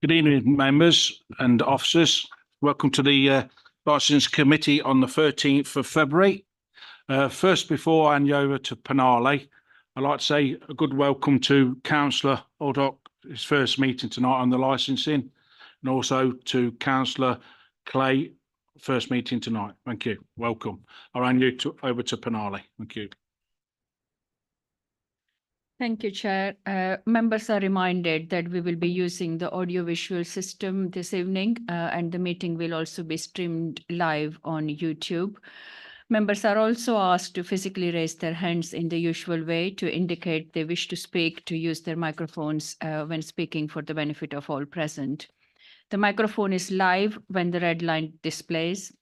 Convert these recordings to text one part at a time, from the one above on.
Good evening, members and officers. Welcome to the Licence Committee on the 13th of February. First, before I hand you over to Penale, I'd like to say a good welcome to Councillor Aldock, his first meeting tonight on the licensing, and also to Councillor Clay, first meeting tonight. Thank you. Welcome. I'll hand you over to Penale. Thank you. Thank you, Chair. Members are reminded that we will be using the audio-visual system this evening, and the meeting will also be streamed live on YouTube. Members are also asked to physically raise their hands in the usual way to indicate they wish to speak, to use their microphones when speaking for the benefit of all present. The microphone is live when the red line displays.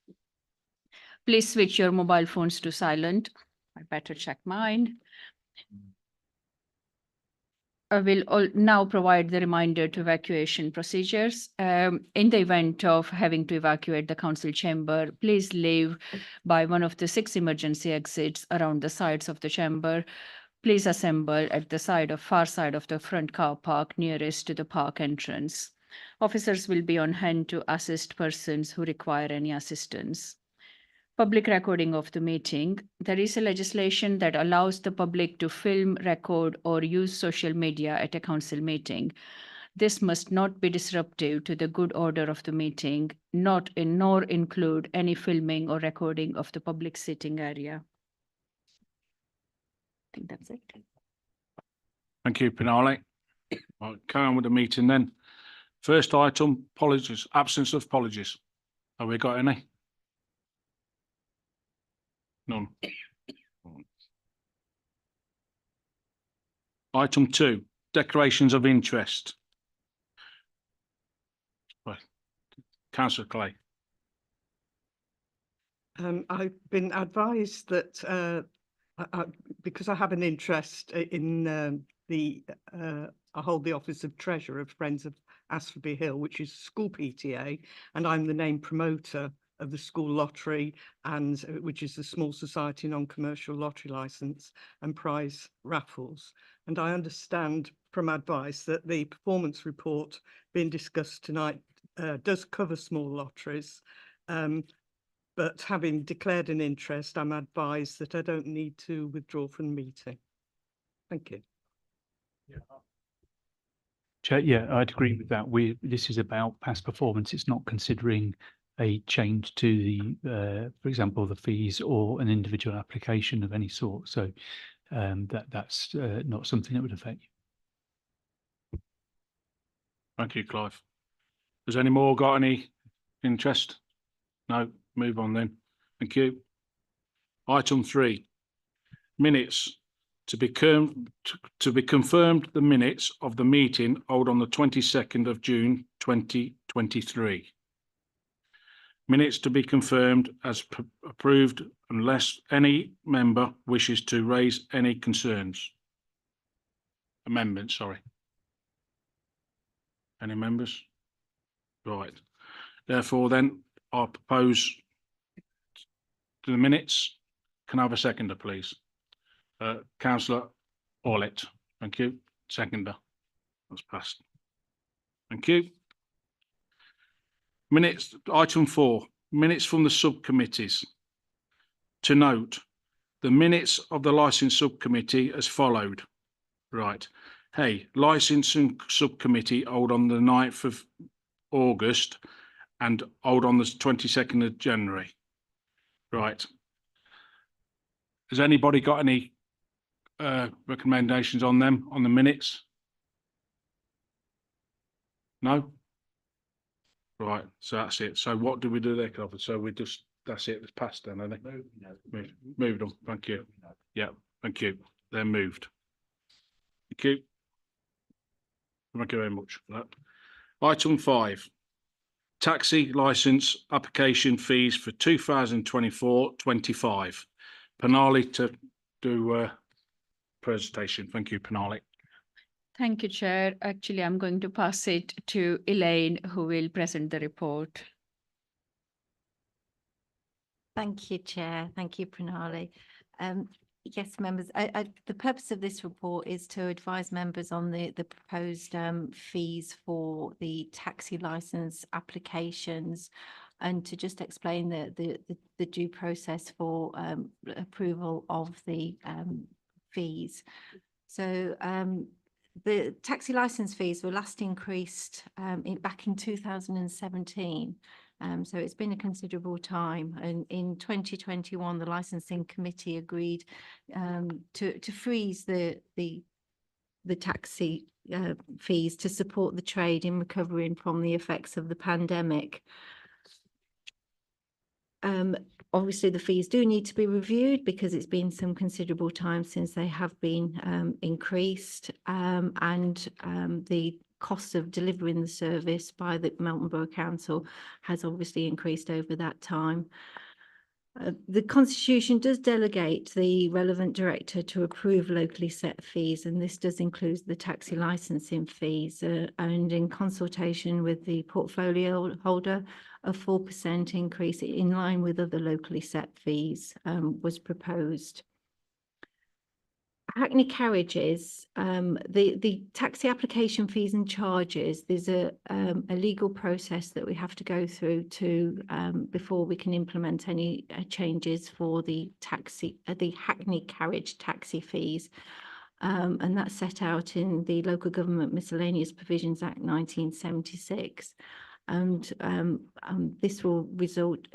Please switch your mobile phones to silent. I better check mine. I will now provide the reminder to evacuation procedures. In the event of having to evacuate the council chamber, please leave by one of the 6 emergency exits around the sides of the chamber. Please assemble at the far side of the front car park nearest to the park entrance. Officers will be on hand to assist persons who require any assistance. Public recording of the meeting. There is a legislation that allows the public to film, record, or use social media at a council meeting. This must not be disruptive to the good order of the meeting, nor include any filming or recording of the public sitting area. I think that's it. Thank you, Penale. I'll carry on with the meeting then. First item, apologies, absence of apologies. Have we got any? None. Item 2, declarations of interest. Councillor Clay. I've been advised that because I have an interest in I hold the office of Treasurer of Friends of Asforby Hill, which is school PTA, and I'm the name promoter of the school lottery, and which is the Small Society Non-Commercial Lottery Licence and prize raffles. And I understand from advice that the performance report being discussed tonight does cover small lotteries, but having declared an interest, I'm advised that I don't need to withdraw from the meeting. Thank you. Chair, yeah, I'd agree with that. This is about past performance. It's not considering a change to the, for example, the fees or an individual application of any sort. So that's not something that would affect you. Thank you, Clive. Has any more got any interest? No, move on then. Thank you. Item 3, minutes. To be confirmed, the minutes of the meeting held on the 22nd of June 2023. Minutes to be confirmed as approved unless any member wishes to raise any concerns. Amendments, sorry. Any members? Right. Therefore, then, I propose to the minutes. Can I have a seconder, please? Councillor Orlett. Thank you. Seconder. That's passed. Thank you. Minutes, item 4, minutes from the subcommittees. To note, the minutes of the licence subcommittee as followed. Right. Hey, licensing subcommittee held on the 9th of August and held on the 22nd of January. Right. Has anybody got any recommendations on them, on the minutes? No? Right, so that's it. So what do we do there, Clifford? So we just, that's it, it's passed then, are they? Moved them, thank you. Yeah, thank you. They're moved. Thank you. Thank you very much for that. Item 5, taxi licence application fees for 2024-25. Penale to do presentation. Thank you, Penale. Thank you, Chair. Actually, I'm going to pass it to Elaine, who will present the report. Thank you, Chair. Thank you, Penale. Yes, members, the purpose of this report is to advise members on the proposed fees for the taxi license applications and to just explain the due process for approval of the fees. So the taxi license fees were last increased back in 2017. So it's been a considerable time, and in 2021, the licensing committee agreed to freeze the taxi fees to support the trade in recovering from the effects of the pandemic. Obviously, the fees do need to be reviewed because it's been some considerable time since they have been increased, and the cost of delivering the service by the Melton Borough Council has obviously increased over that time. The Constitution does delegate the relevant director to approve locally set fees, and this does include the taxi licensing fees, and in consultation with the portfolio holder, a 4% increase in line with other locally set fees was proposed. Hackney carriages, the taxi application fees and charges, there's a legal process that we have to go through to before we can implement any changes for the Hackney carriage taxi fees. And that's set out in the Local Government Miscellaneous Provisions Act 1976. And this will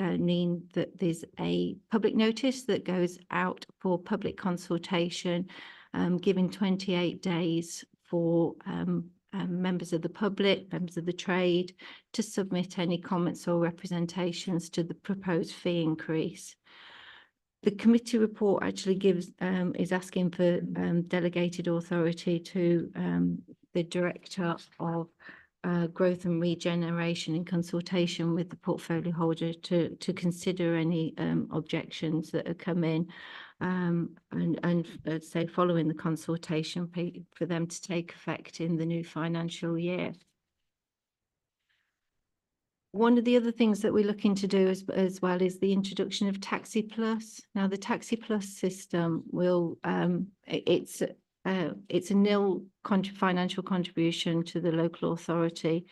mean that there's a public notice that goes out for public consultation, giving 28 days for members of the public, members of the trade, to submit any comments or representations to the proposed fee increase. The committee report actually is asking for delegated authority to the Director of Growth and Regeneration in consultation with the portfolio holder to consider any objections that have come in, and say following the consultation for them to take effect in the new financial year. One of the other things that we're looking to do as well is the introduction of Taxi Plus. Now, the Taxi Plus system will it's a nil financial contribution to the local authority,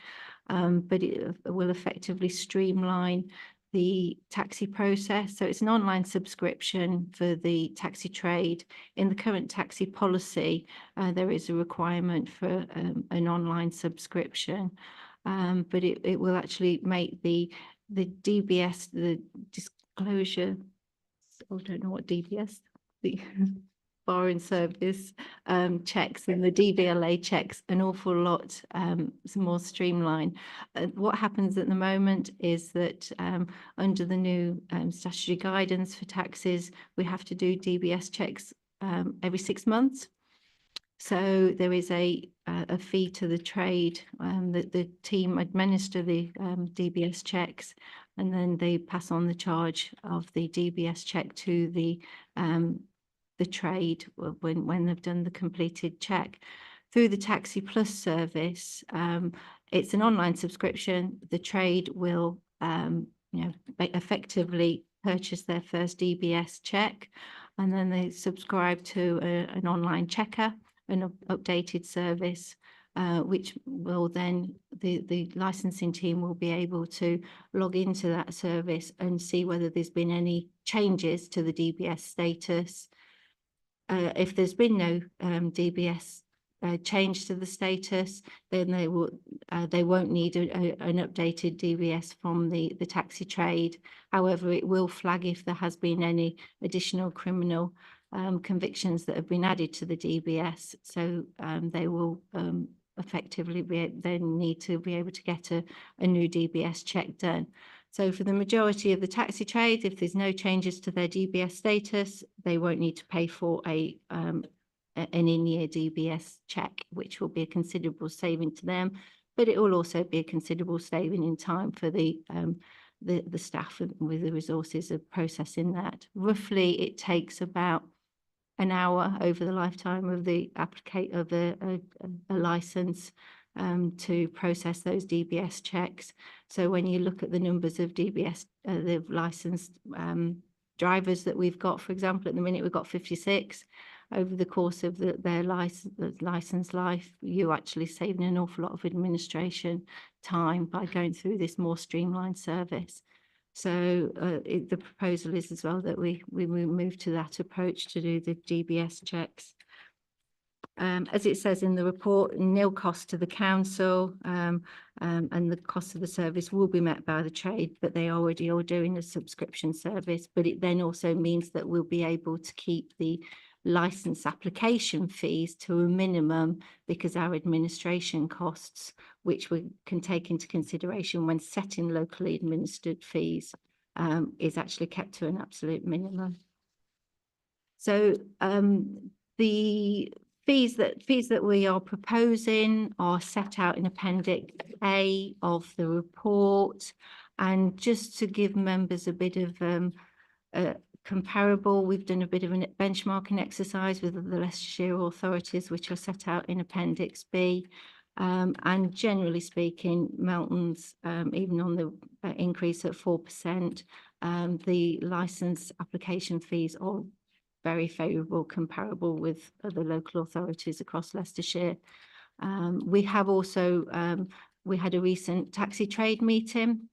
but it will effectively streamline the taxi process. So it's an online subscription for the taxi trade. In the current taxi policy, there is a requirement for an online subscription, but it will actually make the DBS, the disclosure, I don't know what DBS, the foreign service checks and the DVLA checks an awful lot more streamlined. What happens at the moment is that under the new statutory guidance for taxis, we have to do DBS checks every 6 months. So there is a fee to the trade that the team administer the DBS checks, and then they pass on the charge of the DBS check to the trade when they've done the completed check. Through the Taxi Plus service, it's an online subscription. The trade will effectively purchase their first DBS check, and then they subscribe to an online checker, an updated service, which will then the licensing team will be able to log into that service and see whether there's been any changes to the DBS status. If there's been no DBS change to the status, then they won't need an updated DBS from the taxi trade. However, it will flag if there has been any additional criminal convictions that have been added to the DBS. So they will effectively then need to be able to get a new DBS check done. So for the majority of the taxi trade, if there's no changes to their DBS status, they won't need to pay for an in-year DBS check, which will be a considerable saving to them, but it will also be a considerable saving in time for the staff with the resources of processing that. Roughly, it takes about an hour over the lifetime of the a license to process those DBS checks. So when you look at the numbers of DBS, the licensed drivers that we've got. For example, at the minute, we've got 56. Over the course of their license life, you're actually saving an awful lot of administration time by going through this more streamlined service. So the proposal is as well that we move to that approach to do the DBS checks. As it says in the report, nil cost to the council, and the cost of the service will be met by the trade, but they already are doing a subscription service. But it then also means that we'll be able to keep the license application fees to a minimum, because our administration costs, which we can take into consideration when setting locally administered fees, is actually kept to an absolute minimum. So the fees that we are proposing are set out in Appendix A of the report. And just to give members a bit of comparable, we've done a bit of a benchmarking exercise with the Leicestershire authorities, which are set out in Appendix B. And generally speaking, Melton's, even on the increase at 4%, the licence application fees are very favourable, comparable with other local authorities across Leicestershire. We have also, we had a recent taxi trade meeting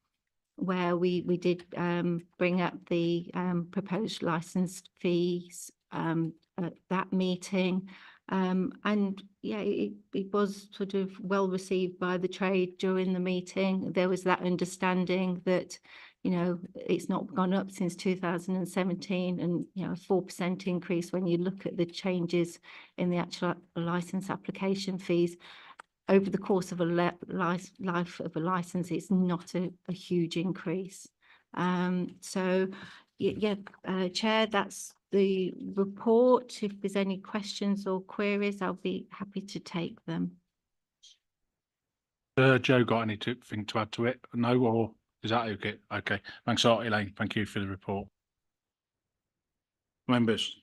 where we did bring up the proposed licensed fees at that meeting. And yeah, it was sort of well received by the trade during the meeting. There was that understanding that, you know, it's not gone up since 2017, and, you know, a 4% increase when you look at the changes in the actual license application fees over the course of a life of a license, it's not a huge increase. So yeah, Chair, that's the report. If there's any questions or queries, I'll be happy to take them. Joe, got anything to add to it? No, or is that okay? Okay, thanks, Elaine. Thank you for the report. Members.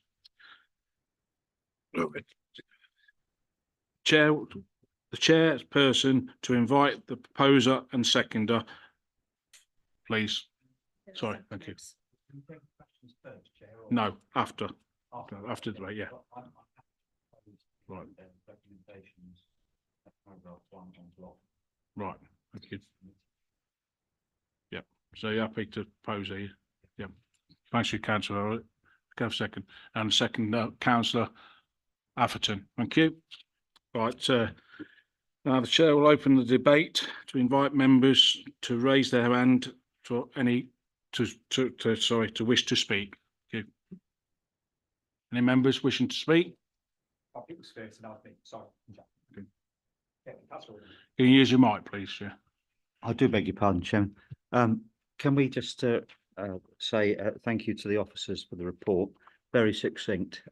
Chair, the chairperson to invite the proposer and seconder, please. Sorry, thank you. No, after the debate, yeah. Right. Right, thank you. Yep, so you're happy to propose, are you? Yep. Thanks, you, councillor. Go second. And second, councillor Atherton. Thank you. Right, now the chair will open the debate to invite members to raise their hand to any to wish to speak. Thank you. Any members wishing to speak? I think it was first, and I think sorry. Okay. Yeah, that's all. Can you use your mic, please? Yeah. I do beg your pardon, Chairman. Can we just say thank you to the officers for the report? Very succinct,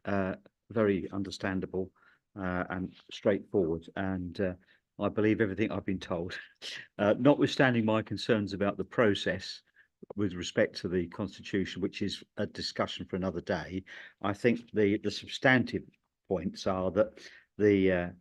very understandable, and straightforward. And I believe everything I've been told. Notwithstanding my concerns about the process with respect to the Constitution, which is a discussion for another day, I think the substantive points are that the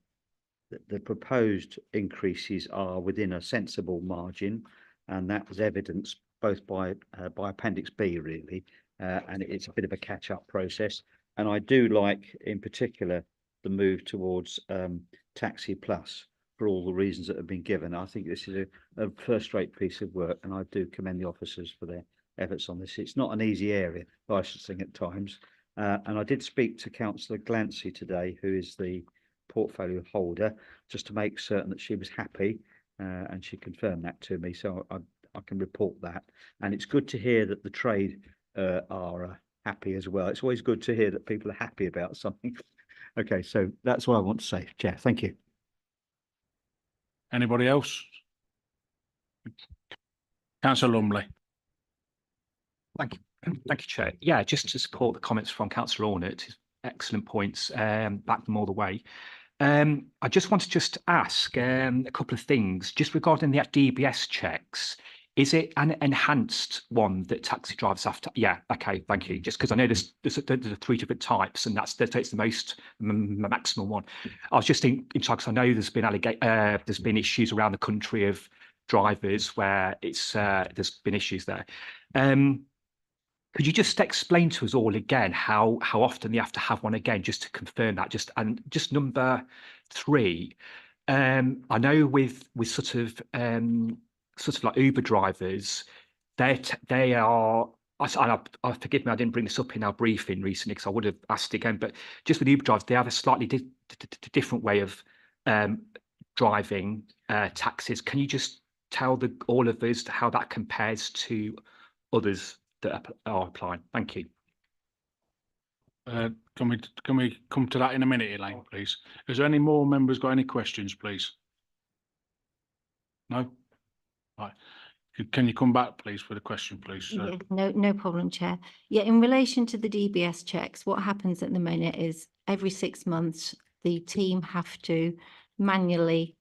proposed increases are within a sensible margin, and that was evidenced both by Appendix B, really, and it's a bit of a catch-up process. And I do like, in particular, the move towards Taxi Plus for all the reasons that have been given. I think this is a first-rate piece of work, and I do commend the officers for their efforts on this. It's not an easy area, licensing at times, and I did speak to Councillor Glancy today, who is the portfolio holder, just to make certain that she was happy, and she confirmed that to me, so I can report that. And it's good to hear that the trade are happy as well. It's always good to hear that people are happy about something. Okay, so that's what I want to say, Chair. Thank you. Anybody else? Councillor Lumley. Thank you, Chair. Yeah, just to support the comments from Councillor Ornett, excellent points, back them all the way. I just want to ask a couple of things, just regarding the DBS checks. Is it an enhanced one that taxi drivers have to? Yeah, okay, thank you. Just because I know there's 3 different types, and that's the most maximum one. I was just thinking, because I know there's been issues around the country of drivers where it's there's been issues there. Could you just explain to us all again how often you have to have one again, just to confirm that? Just number 3. I know with sort of like Uber drivers, they are. I forgive me, I didn't bring this up in our briefing recently because I would have asked again. But just with Uber drivers, they have a slightly different way of driving taxis. Can you just tell all of us how that compares to others that are applying? Thank you. Can we come to that in a minute, Elaine, please? Is there any more members got any questions, please? No? Right. Can you come back, please, for the question, please? Yeah, no problem, Chair. Yeah, in relation to the DBS checks, what happens at the minute is every 6 months, the team have to manually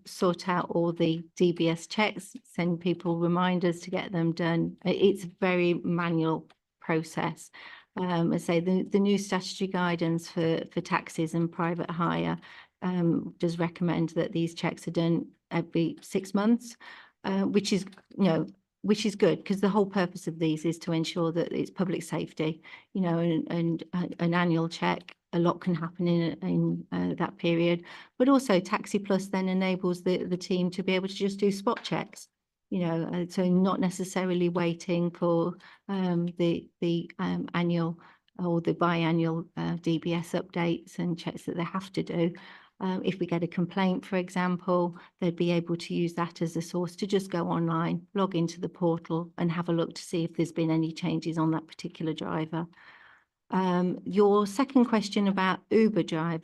sort out all the DBS checks, send people reminders to get them done. It's a very manual process. I say the new statutory guidance for taxis and private hire does recommend that these checks are done every 6 months. Which is good, because the whole purpose of these is to ensure that it's public safety, and an annual check. A lot can happen in that period, but also Taxi Plus then enables the team to be able to just do spot checks, so not necessarily waiting for the annual or the biannual DBS updates and checks that they have to do. If we get a complaint, for example, they'd be able to use that as a source to just go online, log into the portal and have a look to see if there's been any changes on that particular driver. Your second question about Ubers.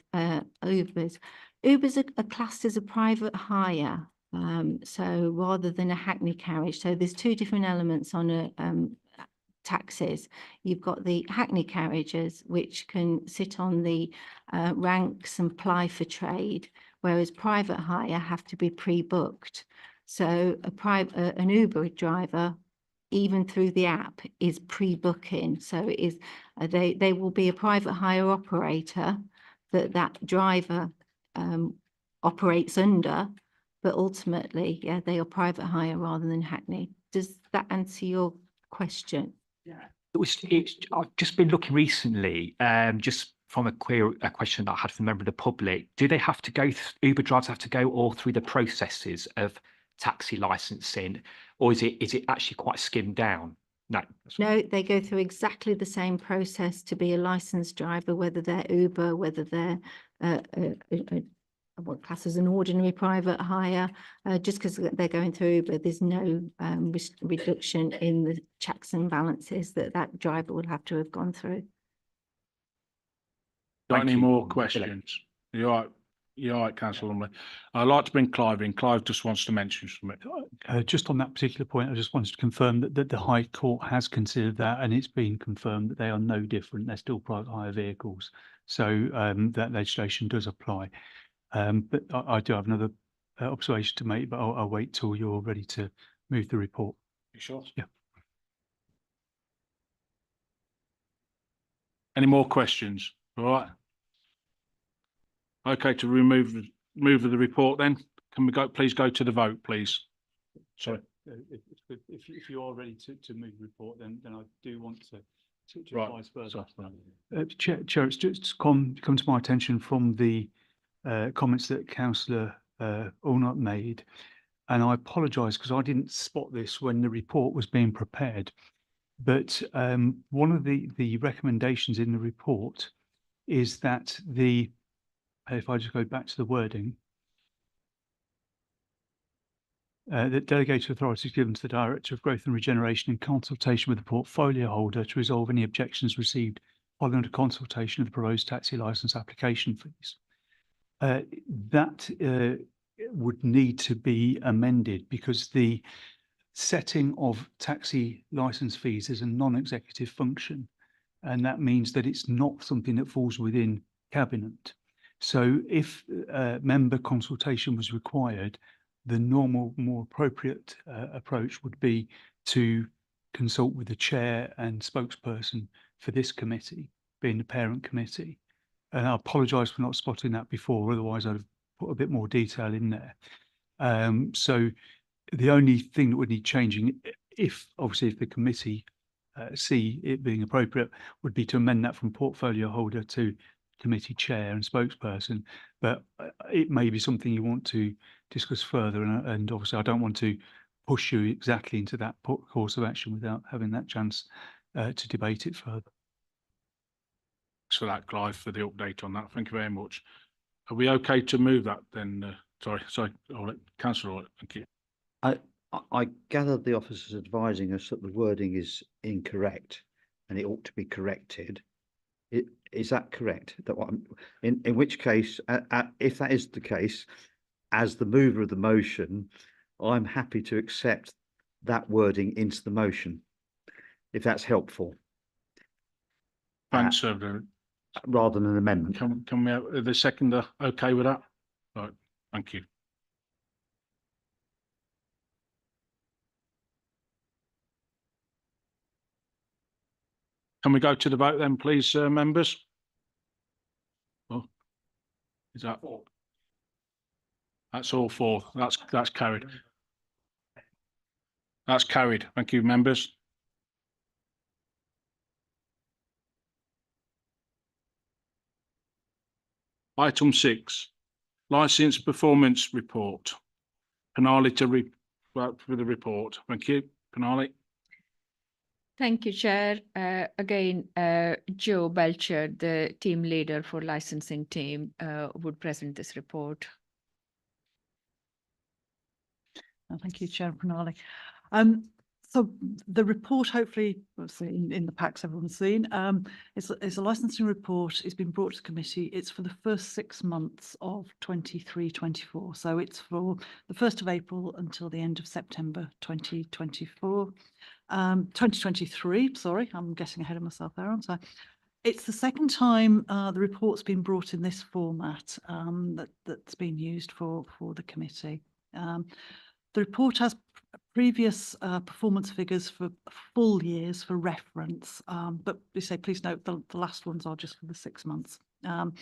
Ubers are classed as a private hire, so rather than a hackney carriage. So there's 2 different elements on taxis. You've got the hackney carriages, which can sit on the ranks and ply for trade, whereas private hire have to be pre-booked. So an Uber driver, even through the app, is pre-booking. So it is they will be a private hire operator that driver operates under, but ultimately, yeah, they are private hire rather than hackney. Does that answer your question? Yeah, I've just been looking recently, just from a question that I had from a member of the public. Do they have to go? Uber drivers have to go all through the processes of taxi licensing, or is it actually quite skimmed down? No, they go through exactly the same process to be a licensed driver, whether they're Uber, whether they're what class as an ordinary private hire. Just because they're going through Uber, there's no reduction in the checks and balances that driver would have to have gone through. Got Thank any you. more questions? You're right. You're right, Councillor Lumley. I'd like to bring Clive in. Clive just wants to mention something. Just on that particular point, I just wanted to confirm that the High Court has considered that, and it's been confirmed that they are no different. They're still private hire vehicles. So that legislation does apply. But I do have another observation to make, but I'll wait till you're ready to move the report. You sure? Yeah. Any more questions? All right. Okay, to move the report then. Can we please go to the vote, please? Sorry. If you are ready to move the report, then I do want to Right. advise further. Sorry. Chair, it's just come to my attention from the comments that Councillor Allnut made, and I apologise because I didn't spot this when the report was being prepared. But one of the recommendations in the report is that if I just go back to the wording, that delegated authority is given to the Director of Growth and Regeneration in consultation with the portfolio holder to resolve any objections received following the consultation of the proposed taxi licence application fees. That would need to be amended because the setting of taxi licence fees is a non-executive function, and that means that it's not something that falls within Cabinet. So if member consultation was required, the normal, more appropriate approach would be to consult with the chair and spokesperson for this committee, being the parent committee. And I apologise for not spotting that before, otherwise I'd have put a bit more detail in there. So the only thing that would need changing, if the committee see it being appropriate would be to amend that from portfolio holder to committee chair and spokesperson. But it may be something you want to discuss further, and obviously I don't want to push you exactly into that course of action without having that chance to debate it further. Thanks for that, Clive, for the update on that. Thank you very much. Are we okay to move that then? Sorry, I'll let Councillor Orlick. Thank you. I gather the officers advising us that the wording is incorrect and it ought to be corrected. Is that correct? That what in which case, if that is the case, as the mover of the motion, I'm happy to accept that wording into the motion, if that's helpful. Thanks, sir. Rather than an amendment. Can we have the seconder okay with that? Right, thank you. Can we go to the vote then, please, members? Oh, is that all? That's all four. That's carried. That's carried. Thank you, members. Item 6, licence performance report. Penali to for the report. Thank you, Penali. Thank you, Chair. Again, Joe Belcher, the team leader for licensing team, would present this report. Thank you, Chair Penali. So the report, hopefully, in the packs everyone's seen, it's a licensing report. It's been brought to committee. It's for the first 6 months of 23-24. So it's for the 1st of April until the end of September 2024. 2023, sorry, I'm getting ahead of myself there, aren't I? It's the second time the report's been brought in this format that's been used for the committee. The report has previous performance figures for full years for reference, but we say please note the last ones are just for the 6 months. And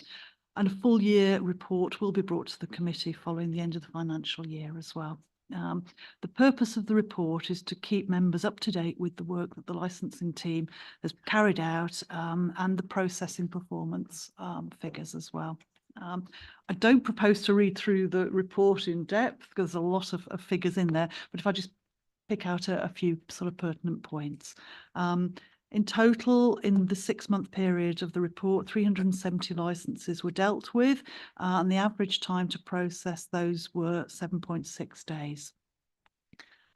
a full year report will be brought to the committee following the end of the financial year as well. The purpose of the report is to keep members up to date with the work that the licensing team has carried out and the processing performance figures as well. I don't propose to read through the report in depth because there's a lot of figures in there, but if I just pick out a few sort of pertinent points. In total, in the 6-month period of the report, 370 licenses were dealt with, and the average time to process those were 7.6 days.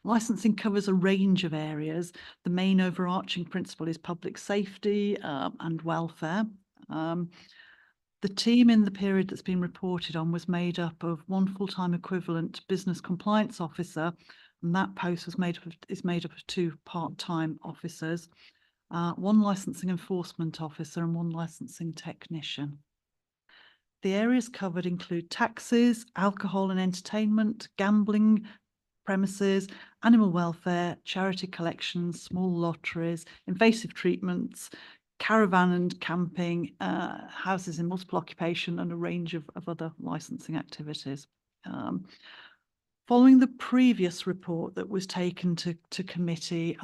Licensing covers a range of areas. The main overarching principle is public safety and welfare. The team in the period that's been reported on was made up of 1 full-time equivalent business compliance officer, and that post is made up of 2 part-time officers, 1 licensing enforcement officer and 1 licensing technician. The areas covered include taxes, alcohol and entertainment, gambling premises, animal welfare, charity collections, small lotteries, invasive treatments, caravan and camping, houses in multiple occupation, and a range of other licensing activities. Following the previous report that was taken to committee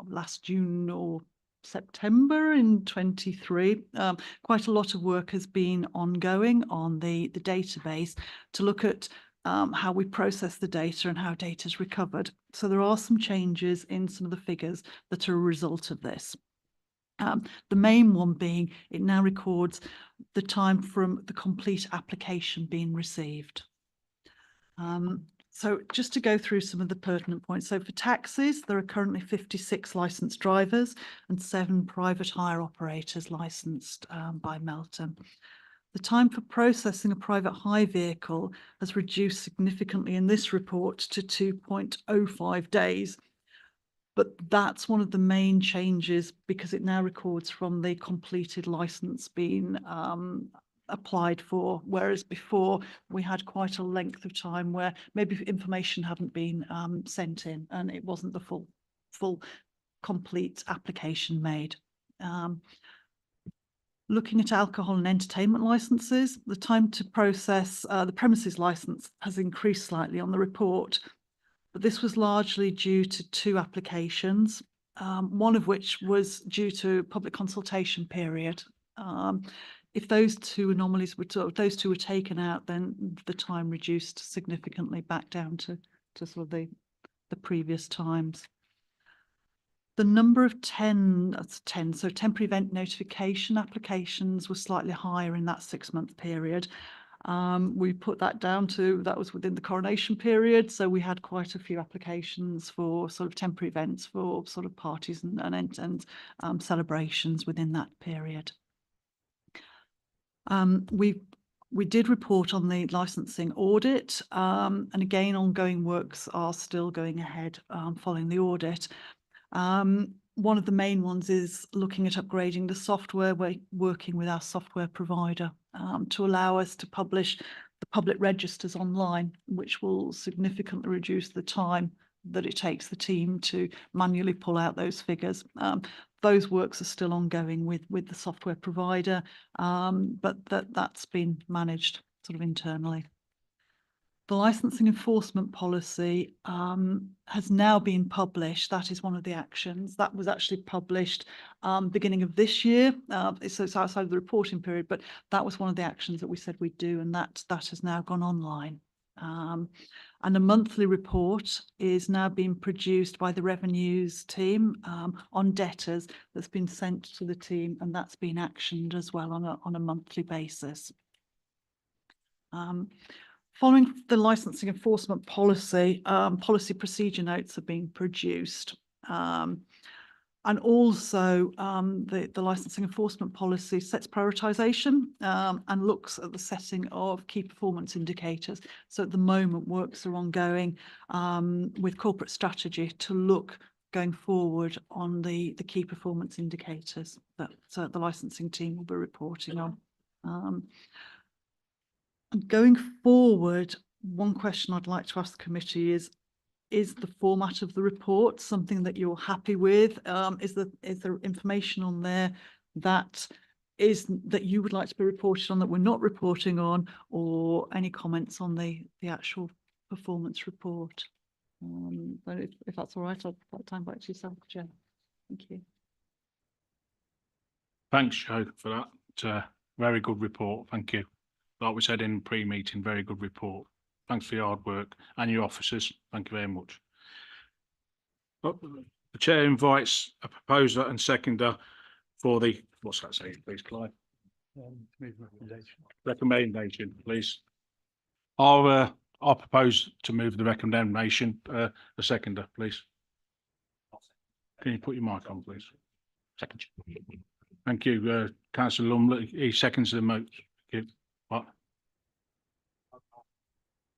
last June or September in 23, quite a lot of work has been ongoing on the database to look at how we process the data and how data is recovered. So there are some changes in some of the figures that are a result of this. The main one being it now records the time from the complete application being received. So just to go through some of the pertinent points. So for taxis, there are currently 56 licensed drivers and 7 private hire operators licensed by Melton. The time for processing a private hire vehicle has reduced significantly in this report to 2.05 days. But that's one of the main changes because it now records from the completed license being applied for, whereas before we had quite a length of time where maybe information hadn't been sent in and it wasn't the full complete application made. Looking at alcohol and entertainment licenses, the time to process the premises license has increased slightly on the report, but this was largely due to 2 applications. one of which was due to public consultation period. If those two anomalies were, those two were taken out, then the time reduced significantly back down to sort of the previous times. The number of 10, that's 10, so temporary event notification applications was slightly higher in that 6-month period. We put that down to, that was within the coronation period, so we had quite a few applications for sort of temporary events for sort of parties and celebrations within that period. We did report on the licensing audit, and again, ongoing works are still going ahead following the audit. One of the main ones is looking at upgrading the software. We're working with our software provider to allow us to publish the public registers online, which will significantly reduce the time that it takes the team to manually pull out those figures. Those works are still ongoing with the software provider, but that's been managed sort of internally. The licensing enforcement policy has now been published. That is one of the actions. That was actually published beginning of this year. So it's outside of the reporting period, but that was one of the actions that we said we'd do, and that has now gone online. And a monthly report is now being produced by the revenues team on debtors that's been sent to the team, and that's been actioned as well on a monthly basis. Following the licensing enforcement policy, policy procedure notes have been produced. And also the licensing enforcement policy sets prioritisation and looks at the setting of key performance indicators. So at the moment, works are ongoing with corporate strategy to look going forward on the key performance indicators that the licensing team will be reporting on. And going forward, one question I'd like to ask the committee is the format of the report something that you're happy with? Is there information on there that you would like to be reported on that we're not reporting on, or any comments on the actual performance report? But if that's all right, I'll put that time back to yourself, Jen. Thank you. Thanks, Jo, for that. Very good report. Thank you. Like we said in pre-meeting, very good report. Thanks for your hard work and your officers. Thank you very much. The chair invites a proposer and seconder for the, what's that saying, please, Clive? Recommendation, please. I'll propose to move the recommendation. A seconder, please. Can you put your mic on, please? Second. Thank you, Councillor Lumley. He seconds the motion. What?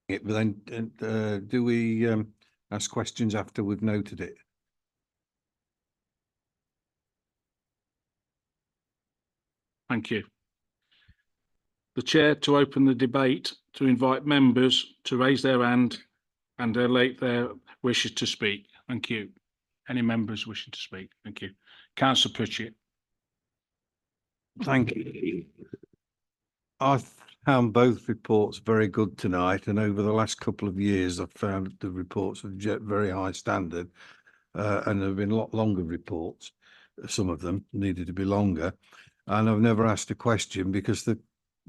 But then do we ask questions after we've noted it? Thank you. The chair to open the debate, to invite members to raise their hand and relate their wishes to speak. Thank you. Any members wishing to speak? Thank you. Councillor Pritchett. Thank you. I found both reports very good tonight, and over the last couple of years I've found the reports of very high standard, and there have been a lot longer reports. Some of them needed to be longer, and I've never asked a question because the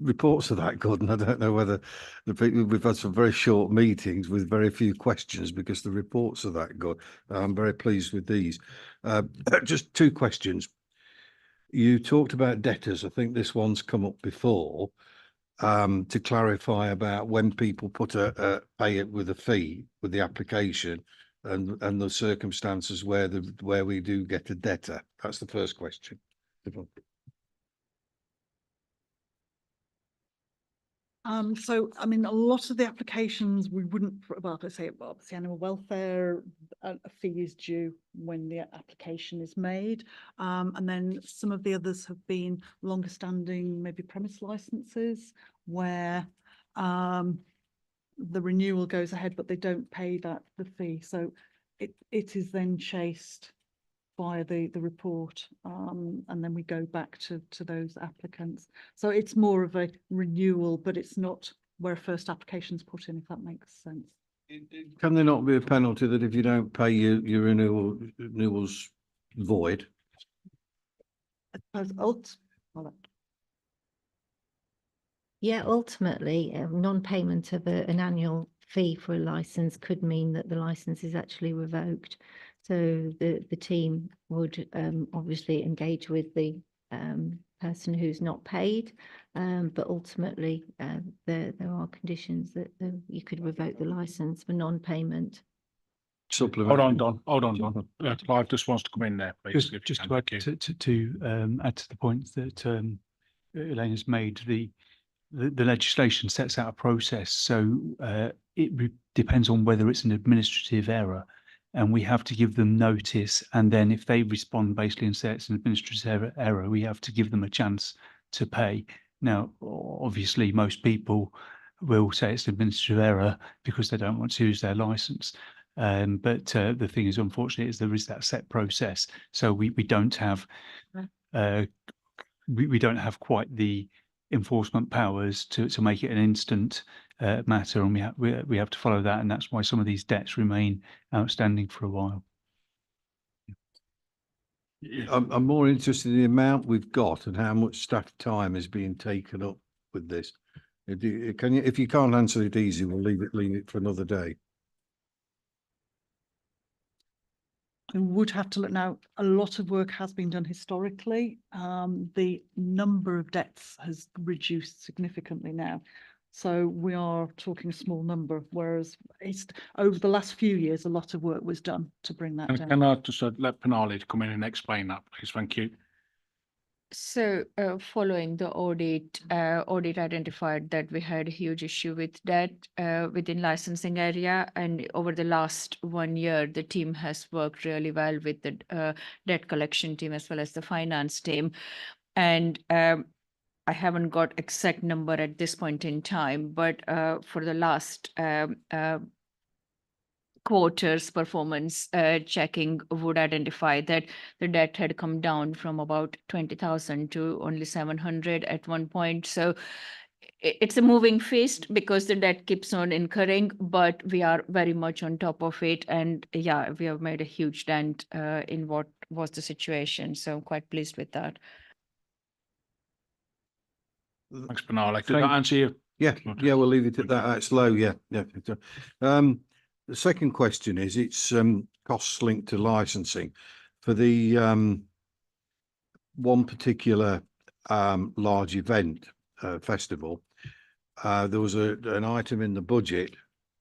reports are that good, and I don't know whether the people, we've had some very short meetings with very few questions because the reports are that good. I'm very pleased with these. Just two questions. You talked about debtors. I think this one's come up before. To clarify about when people put pay it with a fee with the application, and the circumstances where we do get a debtor. That's the first question. So, I mean, a lot of the applications we wouldn't, well, let's say, obviously animal welfare, a fee is due when the application is made. And then some of the others have been longer standing, maybe premise licenses where the renewal goes ahead, but they don't pay the fee. So it is then chased via the report, and then we go back to those applicants. So it's more of a renewal, but it's not where a first application's put in, if that makes sense. Can there not be a penalty that if you don't pay your renewals void. As Yeah, ultimately, non-payment of an annual fee for a license could mean that the license is actually revoked. So the team would obviously engage with the person who's not paid, but ultimately there are conditions that you could revoke the license for non-payment. Hold on, Don. Hold on, Don. Clive just wants to come in there, please. Just to add add to the point that Elaine has made, the legislation sets out a process, so depends on whether it's an administrative error, and we have to give them notice, and then if they respond basically and say it's an administrative error, we have to give them a chance to pay. Now, obviously, most people will say it's an administrative error because they don't want to use their license. But the thing is, unfortunately, is there is that set process, so we don't have we don't have quite the enforcement powers to make it an instant matter, and we have to follow that, and that's why some of these debts remain outstanding for a while. I'm more interested in the amount we've got and how much staff time is being taken up with this. If you can't answer it easy, we'll leave it for another day. I would have to look now. A lot of work has been done historically. The number of debts has reduced significantly now. So we are talking a small number, whereas it's over the last few years, a lot of work was done to bring that And down. can I just let Penali come in and explain that, please? Thank you. So following the audit, audit identified that we had a huge issue with debt within licensing area. And over the last 1 year, the team has worked really well with the debt collection team as well as the finance team. And I haven't got exact number at this point in time, but for the last quarter's performance checking would identify that the debt had come down from about 20,000 to only 700 at one point. So it's a moving feast because the debt keeps on incurring, but we are very much on top of it. And yeah, we have made a huge dent in what was the situation. So I'm quite pleased with that. Thanks, Penali. Did that answer you? Yeah, we'll leave it at that. That's low. Yeah. The second question is, it's costs linked to licensing for the one particular large event festival. There was an item in the budget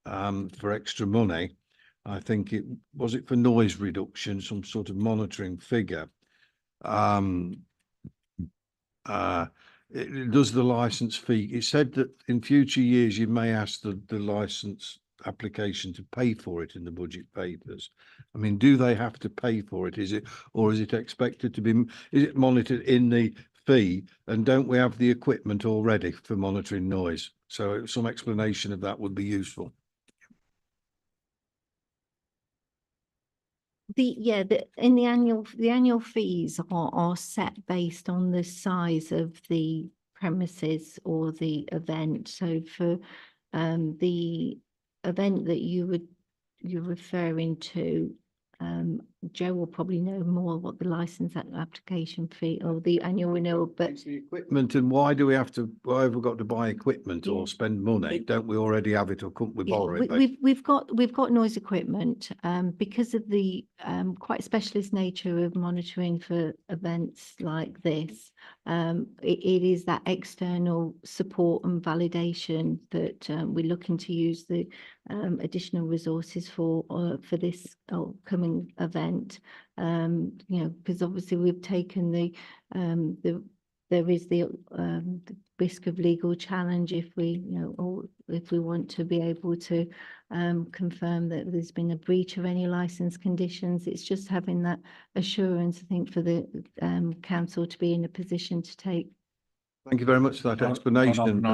for extra money. I think it was for noise reduction, some sort of monitoring figure. Does the license fee? It said that in future years you may ask the license application to pay for it in the budget papers. I mean, do they have to pay for it? Is it expected to be? Is it monitored in the fee? And don't we have the equipment already for monitoring noise? So some explanation of that would be useful. The annual fees are set based on the size of the premises or the event. So for the event that you're referring to, Joe will probably know more what the license application fee or the annual renewal, but It's the equipment, and why have we got to buy equipment or spend money? Don't we already have it, or couldn't we borrow it? we've got noise equipment because of the quite specialist nature of monitoring for events like this. It is that external support and validation that we're looking to use the additional resources for this upcoming event. Because obviously we've taken there is the risk of legal challenge if we, or if we want to be able to confirm that there's been a breach of any license conditions. It's just having that assurance, I think, for the council to be in a position to take. Thank you very much for that explanation.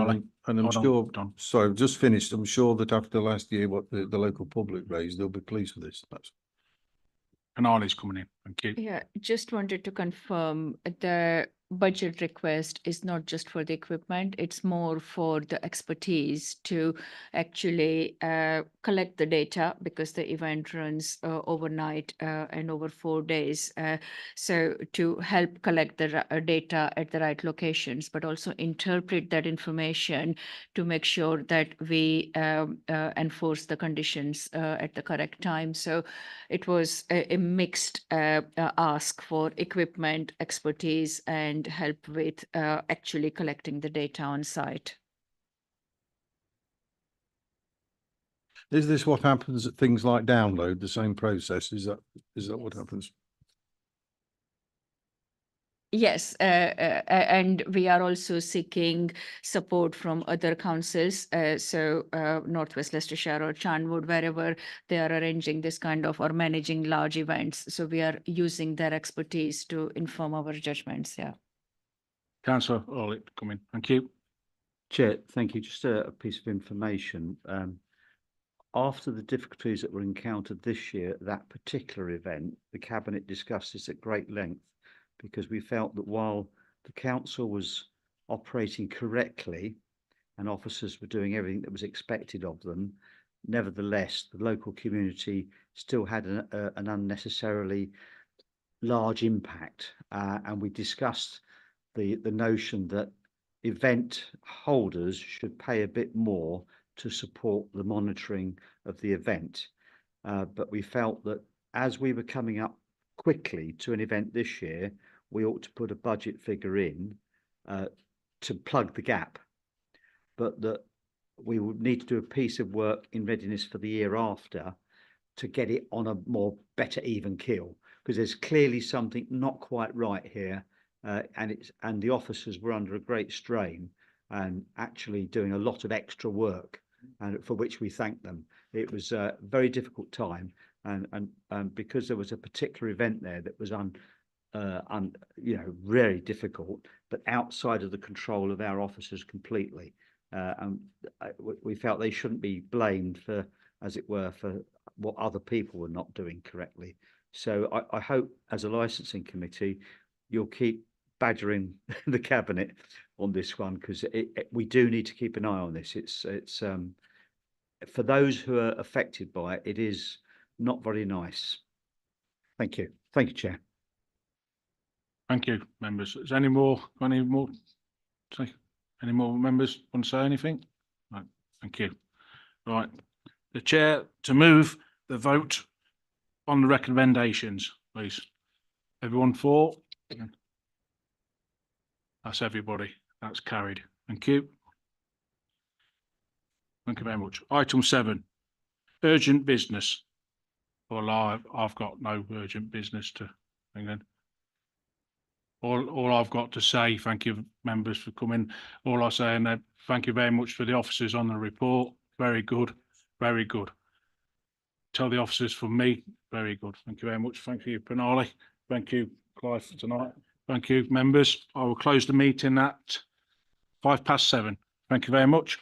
And I'm sure, sorry, I've just finished. I'm sure that after last year, what the local public raised, they'll be pleased with this. Penali's coming in. Thank you. Yeah, just wanted to confirm the budget request is not just for the equipment, it's more for the expertise to actually collect the data, because the event runs overnight and over 4 days. So to help collect the data at the right locations, but also interpret that information to make sure that we enforce the conditions at the correct time. So it was a mixed ask for equipment, expertise, and help with actually collecting the data on site. Is this what happens at things like download, the same process? Is that what happens? Yes, and we are also seeking support from other councils. So Northwest Leicestershire or Charnwood, wherever they are arranging this kind of or managing large events. So we are using their expertise to inform our judgments. Yeah. Councillor Orlick, come in. Thank you. Chair, thank you. Just a piece of information. After the difficulties that were encountered this year, that particular event, the Cabinet discussed this at great length, because we felt that while the council was operating correctly and officers were doing everything that was expected of them, nevertheless, the local community still had an unnecessarily large impact. And we discussed the notion that event holders should pay a bit more to support the monitoring of the event. But we felt that as we were coming up quickly to an event this year, we ought to put a budget figure in to plug the gap, but that we would need to do a piece of work in readiness for the year after to get it on a better even keel, because there's clearly something not quite right here, and the officers were under a great strain and actually doing a lot of extra work, and for which we thank them. It was a very difficult time, and because there was a particular event there that was very difficult, but outside of the control of our officers completely. And we felt they shouldn't be blamed for, as it were, for what other people were not doing correctly. So I hope, as a licensing committee, you'll keep badgering the Cabinet on this one, because we do need to keep an eye on this. It's for those who are affected by it, it is not very nice. Thank you. Thank you, Chair. Thank you, members. Is any more members want to say anything? No, thank you. Right. The chair to move the vote on the recommendations, please. Everyone for? That's everybody. That's carried. Thank you. Thank you very much. Item 7, urgent business. Well, I've got no urgent business to bring in. All I've got to say, thank you, members, for coming. All I say, and thank you very much for the officers on the report. Very good, very good. Tell the officers from me, very good. Thank you very much. Thank you, Penali. Thank you, Clive, for tonight. Thank you, members. I will close the meeting at 7:05. Thank you very much.